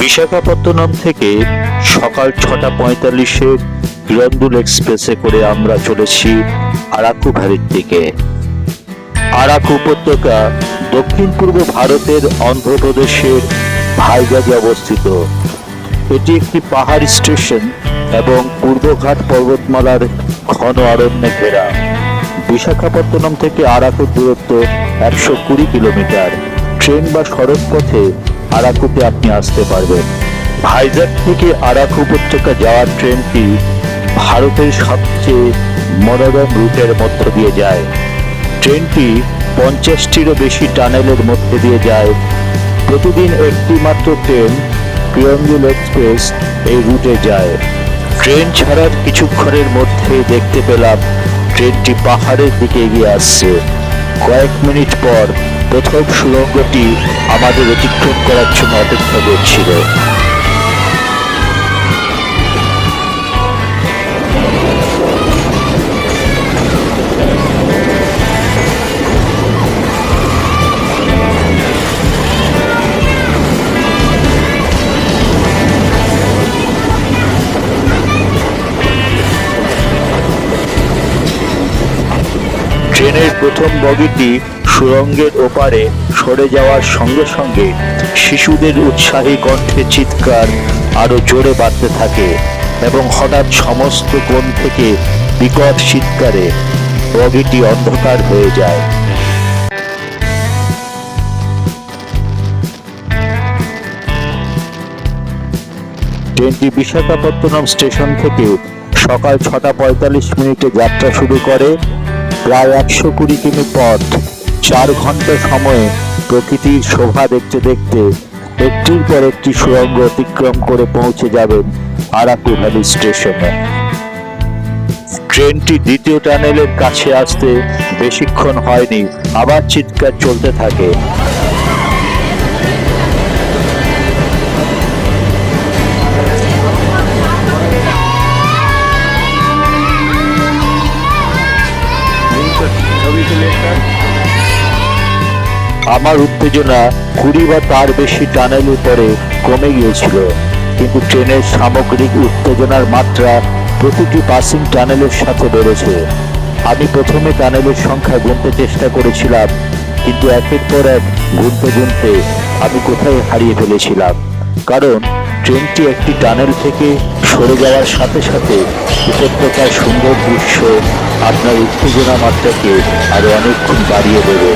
বিশাখাপত্তনম থেকে সকাল 6:45-এ কিরন্দুল এক্সপ্রেসে করে আমরা চলেছি আরাকু ভ্যালির দিকে। আরাকু উপত্যকা দক্ষিণ পূর্ব ভারতের অন্ধ্রপ্রদেশের ভাইজাগে অবস্থিত। এটি একটি পাহাড়ি স্টেশন এবং পূর্বঘাট পর্বতমালার ঘন অরণ্যে ঘেরা। বিশাখাপত্তনম থেকে আরাকুর দূরত্ব 120 কিলোমিটার। ট্রেন বা সড়ক পথে আরাকুতে আপনি আসতে পারবেন। ভাইজাগ থেকে আরাকু উপত্যকা যাওয়ার ট্রেনটি ভারতের সবচেয়ে মনোরম রুটের মধ্য দিয়ে যায়। ট্রেনটি 50টিরও বেশি টানেলের মধ্যে দিয়ে যায়। প্রতিদিন একটি মাত্র ট্রেন কিরন্দুল এক্সপ্রেস এই রুটে যায়। ট্রেন ছাড়ার কিছুক্ষণের মধ্যে দেখতে পেলাম ট্রেনটি পাহাড়ের দিকে এগিয়ে আসছে। কয়েক মিনিট পর প্রথম সুড়ঙ্গটি আমাদের অতিক্রম করার জন্য অপেক্ষা করছিল। ট্রেনের প্রথম বগিটি সুড়ঙ্গের ওপারে সরে যাওয়ার সঙ্গে সঙ্গে শিশুদের উৎসাহী কণ্ঠে চিৎকার আরো জোরে বাড়তে থাকে এবং হঠাৎ সমস্ত কোণ থেকে বিকট চিৎকারে বগিটি অন্ধকার হয়ে যায়। ট্রেনটি বিশাখাপত্তনম স্টেশন থেকে সকাল 6:45 যাত্রা শুরু করে। প্রায় 120 কিমি পথ, 4 ঘন্টা সময়ে প্রকৃতির শোভা দেখতে দেখতে একটির পর একটি সুড়ঙ্গ অতিক্রম করে পৌঁছে যাবেন আরাকু ভ্যালি স্টেশনে। ট্রেনটি দ্বিতীয় টানেলের কাছে আসতে বেশিক্ষণ হয়নি, আবার চিৎকার চলতে থাকে। আমার উত্তেজনা 20 বা তার বেশি টানেলের পরে কমে গিয়েছিল, কিন্তু ট্রেনের সামগ্রিক উত্তেজনার মাত্রা প্রতিটি পাসিং টানেলের সাথে বেড়েছে। আমি প্রথমে টানেলের সংখ্যা গুনতে চেষ্টা করেছিলাম, কিন্তু একের পর এক গুনতে গুনতে আমি কোথায় হারিয়ে ফেলেছিলাম। কারণ ট্রেনটি একটি টানেল থেকে সরে যাওয়ার সাথে সাথে উপত্যকার সুন্দর দৃশ্য আপনার উত্তেজনা মাত্রাকে আরো অনেকক্ষণ বাড়িয়ে দেবে।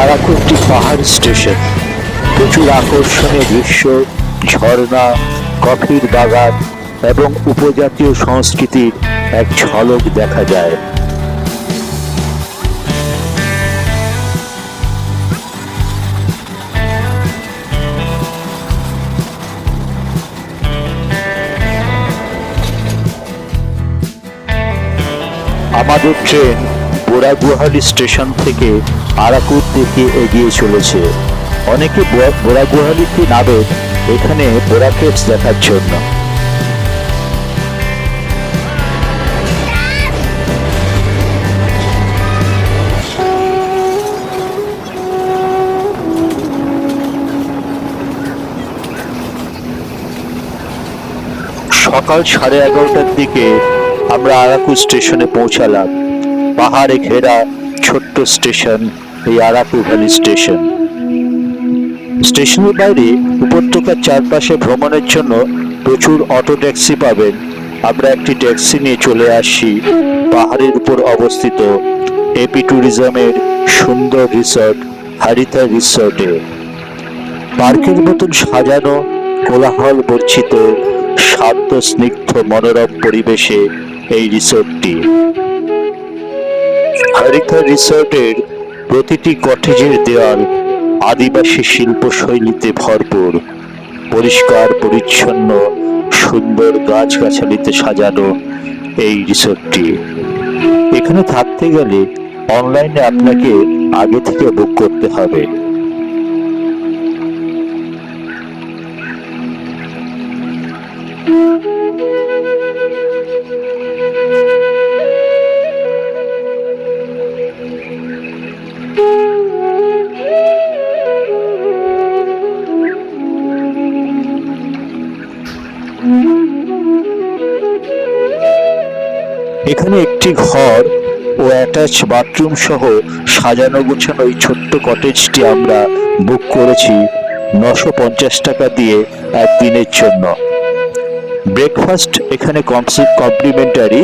আরাকু একটি পাহাড় স্টেশন। প্রচুর আকর্ষণীয় দৃশ্য, ঝর্ণা, কফির বাগান এবং উপজাতীয় সংস্কৃতির এক ঝলক দেখা যায়। আমাদের ট্রেন বোরাগুয়াহালি স্টেশন থেকে আরাকুর দিকে এগিয়ে চলেছে। অনেকে বোরাগুয়াহালিতে নামে এখানে বোরা কেভস দেখার জন্য। সকাল 11:30টার দিকে আমরা আরাকু স্টেশনে পৌঁছালাম। পাহাড়ে ঘেরা ছোট্ট স্টেশন এই আরাকু ভ্যালি স্টেশন। স্টেশনের বাইরে উপত্যকার চারপাশে ভ্রমণের জন্য প্রচুর অটো ট্যাক্সি পাবেন। আমরা একটি ট্যাক্সি নিয়ে চলে আসি পাহাড়ের উপর অবস্থিত এপি ট্যুরিজমের সুন্দর রিসর্ট হারিতা রিসর্টে। পার্কের মতন সাজানো, কোলাহল বর্জিত, শান্ত স্নিগ্ধ মনোরম পরিবেশে এই রিসর্টটি। হারিতা রিসর্টের প্রতিটি কটেজের দেওয়াল আদিবাসী শিল্পশৈলীতে ভরপুর। পরিষ্কার পরিচ্ছন্ন সুন্দর গাছগাছালিতে সাজানো এই রিসর্টটি। এখানে থাকতে গেলে অনলাইনে আপনাকে আগে থেকে বুক করতে হবে। এখানে একটি ঘর ও অ্যাটাচ বাথরুম সহ সাজানো গোছানো এই ছোট্ট কটেজটি আমরা বুক করেছি 950 টাকা দিয়ে একদিনের জন্য। ব্রেকফাস্ট এখানে কমপ্লিমেন্টারি।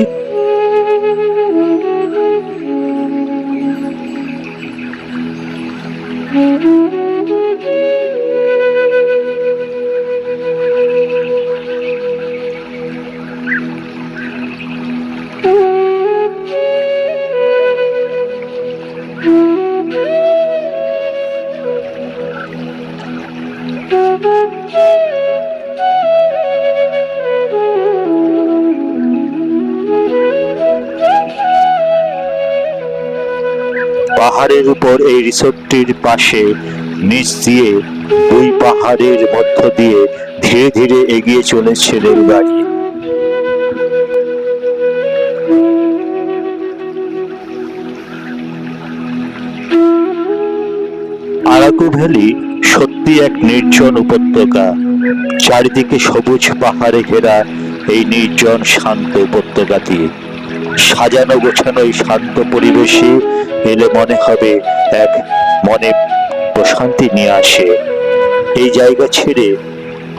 পাহাড়ের উপর এই রিসোর্টটির পাশে নিচ দিয়ে দুই পাহাড়ের মধ্য দিয়ে ধীরে ধীরে এগিয়ে চলেছে রেলগাড়ি। আরাকু ভ্যালি সত্যি এক নির্জন উপত্যকা। চারিদিকে সবুজ পাহাড়ে ঘেরা এই নির্জন শান্ত উপত্যকাটি সাজানো গোছানো এই শান্ত পরিবেশে এলে মনে হবে এক মনে প্রশান্তি নিয়ে আসে। এই জায়গা ছেড়ে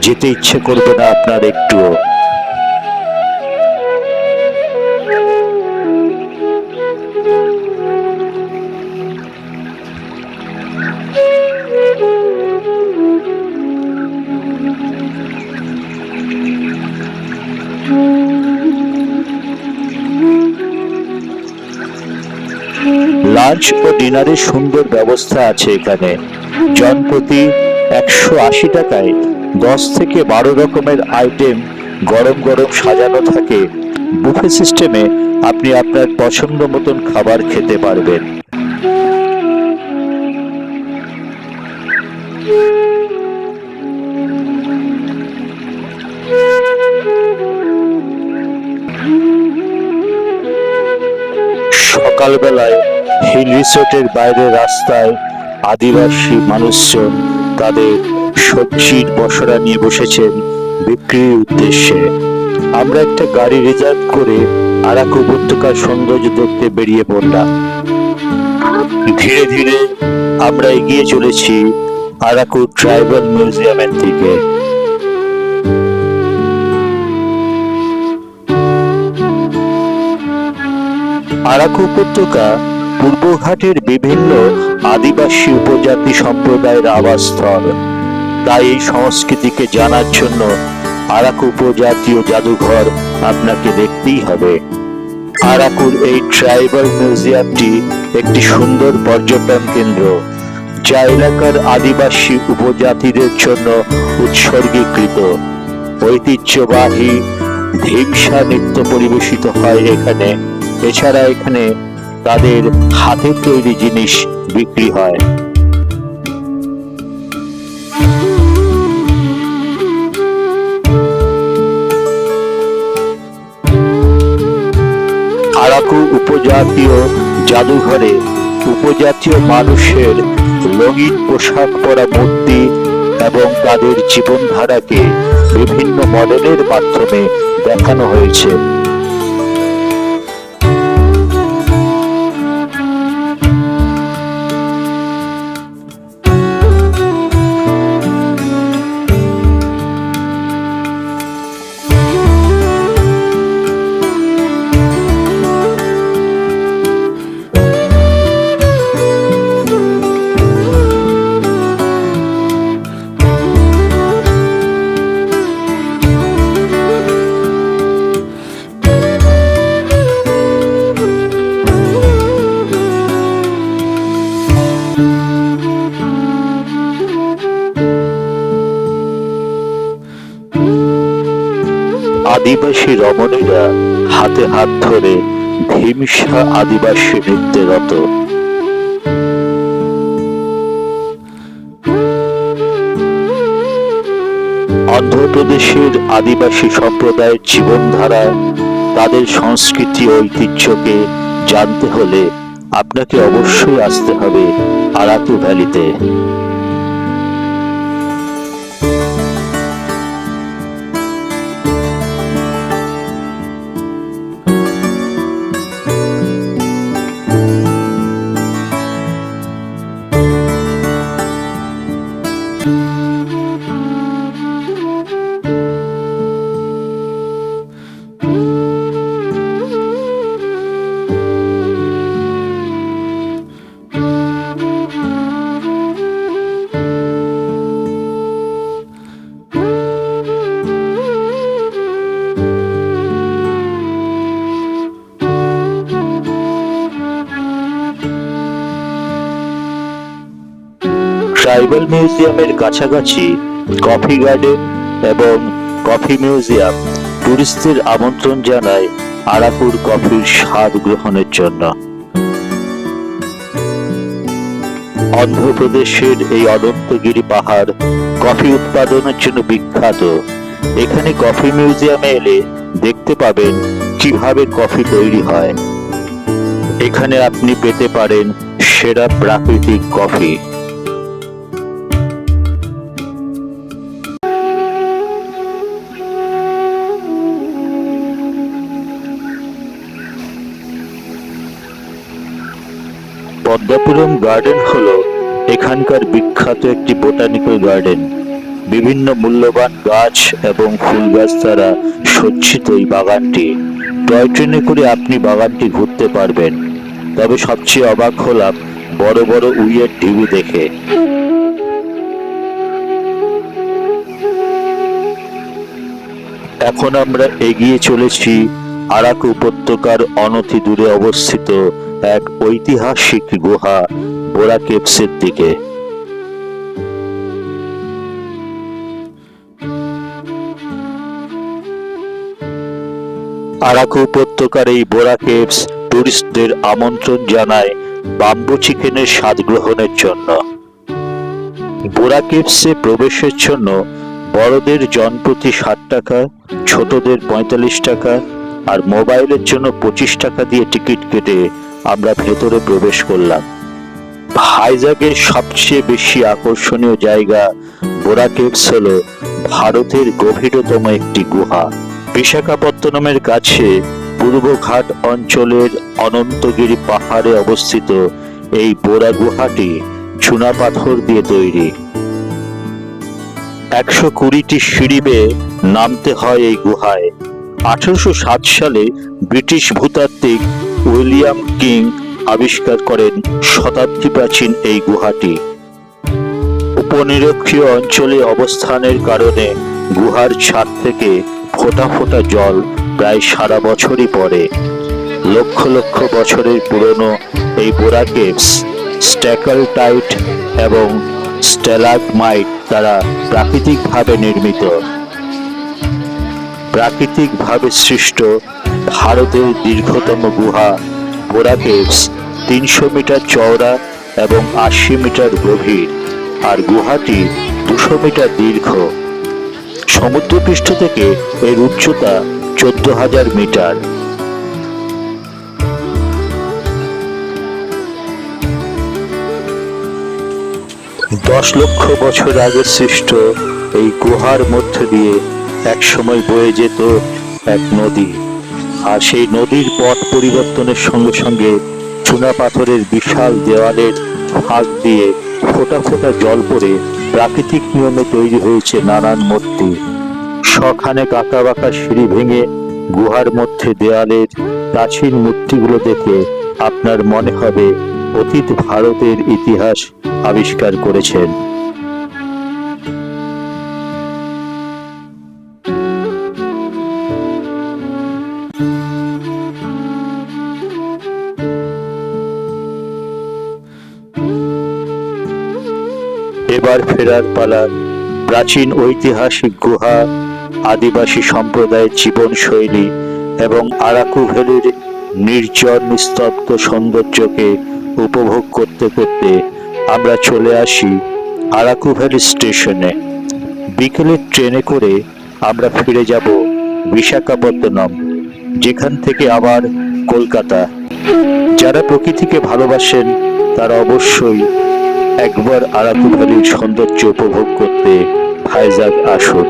যেতে ইচ্ছে করবে না আপনার একটুও। লাঞ্চ ও ডিনারের সুন্দর ব্যবস্থা আছে এখানে। জনপ্রতি 180 টাকায় 10 থেকে 12 রকমের আইটেম গরম গরম সাজানো থাকে। বুফে সিস্টেমে আপনি আপনার পছন্দ মতন খাবার খেতে পারবেন। সকালবেলায় হিল রিসোর্টের বাইরে রাস্তায় আদিবাসী মানুষজন তাদের সবজির পসরা নিয়ে বসেছেন বিক্রির উদ্দেশ্যে। আমরা একটা গাড়ি রিজার্ভ করে আরাকু উপত্যকার সৌন্দর্য দেখতে বেরিয়ে পড়লাম। ধীরে ধীরে আমরা এগিয়ে চলেছি আরাকু ট্রাইবাল মিউজিয়ামের দিকে। আরাকু উপত্যকা পূর্বঘাটের বিভিন্ন আদিবাসী উপজাতি সম্প্রদায়ের আবাসস্থল। তাই এই সংস্কৃতিকে জানার জন্য আরাকু উপজাতীয় জাদুঘর আপনাকে দেখতেই হবে। আরাকুর এই ট্রাইবাল মিউজিয়ামটি একটি সুন্দর পর্যটন কেন্দ্র, যা এলাকার আদিবাসী উপজাতিদের জন্য উৎসর্গীকৃত। ঐতিহ্যবাহী ধিমসা নৃত্য পরিবেশিত হয় এখানে। এছাড়া এখানে তাদের হাতের তৈরি জিনিস বিক্রি হয়। আরাকু উপজাতীয় জাদুঘরে উপজাতীয় মানুষের রঙিন পোশাক পরা মূর্তি এবং তাদের জীবনধারাকে বিভিন্ন মডেলের মাধ্যমে দেখানো হয়েছে। আদিবাসী রমণীরা হাতে হাত ধরে ধিমসা আদিবাসী নৃত্যে রত। অন্ধ্রপ্রদেশের আদিবাসী সম্প্রদায়ের জীবনধারা, তাদের সংস্কৃতি ও ঐতিহ্যকে জানতে হলে আপনাকে অবশ্যই আসতে হবে আরাকু ভ্যালিতে। ট্রাইবাল মিউজিয়ামের কাছাকাছি কফি গার্ডেন এবং কফি মিউজিয়াম টুরিস্টদের আমন্ত্রণ জানায় আরাকুর কফির স্বাদ গ্রহণের জন্য। অন্ধ্রপ্রদেশের এই অনন্তগিরি পাহাড় কফি উৎপাদনের জন্য বিখ্যাত। এখানে কফি মিউজিয়ামে এলে দেখতে পাবেন কিভাবে কফি তৈরি হয়। এখানে আপনি পেতে পারেন সেরা প্রাকৃতিক কফি। পদ্মাপুরম গার্ডেন হলো এখানকার বিখ্যাত একটি বোটানিক্যাল গার্ডেন। বিভিন্ন মূল্যবান গাছ এবং ফুল গাছ দ্বারা সজ্জিত এই বাগানটি। টয় ট্রেনে করে আপনি বাগানটি ঘুরতে পারবেন। তবে সবচেয়ে অবাক হলাম বড় বড় উইয়ের ঢিবি দেখে। এখন আমরা এগিয়ে চলেছি আরাকু উপত্যকার অনতি দূরে অবস্থিত এক ঐতিহাসিক গুহা বোরা কেভসের দিকে। আরাকু উপত্যকার এই বোরা কেভস টুরিস্টদের আমন্ত্রণ জানায় বাম্বু চিকেনের স্বাদ গ্রহণের জন্য। বোরা কেভসে প্রবেশের জন্য বড়দের জনপ্রতি 60 টাকা, ছোটদের 45 টাকা আর মোবাইলের জন্য 25 টাকা দিয়ে টিকিট কেটে আমরা ভেতরে প্রবেশ করলাম। ভাইজাগের সবচেয়ে বেশি আকর্ষণীয় জায়গা বোরা কেভস হলো ভারতের গভীরতম একটি গুহা। বিশাখাপত্তনমের কাছে পূর্বঘাট অঞ্চলের অনন্তগিরি পাহাড়ে অবস্থিত এই বোরা গুহাটি চুনা পাথর দিয়ে তৈরি। 120টি সিঁড়ি বেয়ে নামতে হয় এই গুহায়। 1807 সালে ব্রিটিশ ভূতাত্ত্বিক উইলিয়াম কিং আবিষ্কার করেন শতাব্দী প্রাচীন এই গুহাটি। উপনিরক্ষীয় অঞ্চলে অবস্থানের কারণে গুহার ছাদ থেকে ফোঁটা ফোঁটা জল প্রায় সারা বছরই পড়ে। লক্ষ লক্ষ বছরের পুরনো এই বোরা কেভস স্ট্যাকলটাইট এবং স্ট্যালাগমাইট দ্বারা প্রাকৃতিকভাবে নির্মিত। প্রাকৃতিকভাবে সৃষ্ট ভারতের দীর্ঘতম গুহা বোরা কেভস 300 মিটার চওড়া এবং 80 মিটার গভীর, আর গুহাটি 200 মিটার দীর্ঘ। সমুদ্রপৃষ্ঠ থেকে এর উচ্চতা 14,000 মিটার। দশ লক্ষ বছর আগে সৃষ্ট এই গুহার মধ্য দিয়ে একসময় বয়ে যেত এক নদী, আর সেই নদীর পথ পরিবর্তনের সঙ্গে সঙ্গে চুনা পাথরের বিশাল দেওয়ালের ফাঁক দিয়ে ফোঁটা ফোঁটা জল পড়ে প্রাকৃতিক নিয়মে তৈরি হয়েছে নানান মূর্তি। শখানেক আঁকা বাঁকা সিঁড়ি ভেঙে গুহার মধ্যে দেওয়ালের প্রাচীন মূর্তিগুলো দেখে আপনার মনে হবে অতীত ভারতের ইতিহাস আবিষ্কার করেছেন। এবার ফেরার পালা প্রাচীন ঐতিহাসিক গুহা, আদিবাসী সম্প্রদায়ের জীবনশৈলী এবং আরাকু ভ্যালির নির্জন নিস্তব্ধ সৌন্দর্যকে উপভোগ করতে করতে আমরা চলে আসি আরাকু ভ্যালি স্টেশনে। বিকেলের ট্রেনে করে আমরা ফিরে যাব বিশাখাপত্তনম, যেখান থেকে আবার কলকাতা। যারা প্রকৃতিকে ভালোবাসেন তারা অবশ্যই একবার আরাকু ভ্যালির সৌন্দর্য উপভোগ করতে ভাইজাগ আসুন।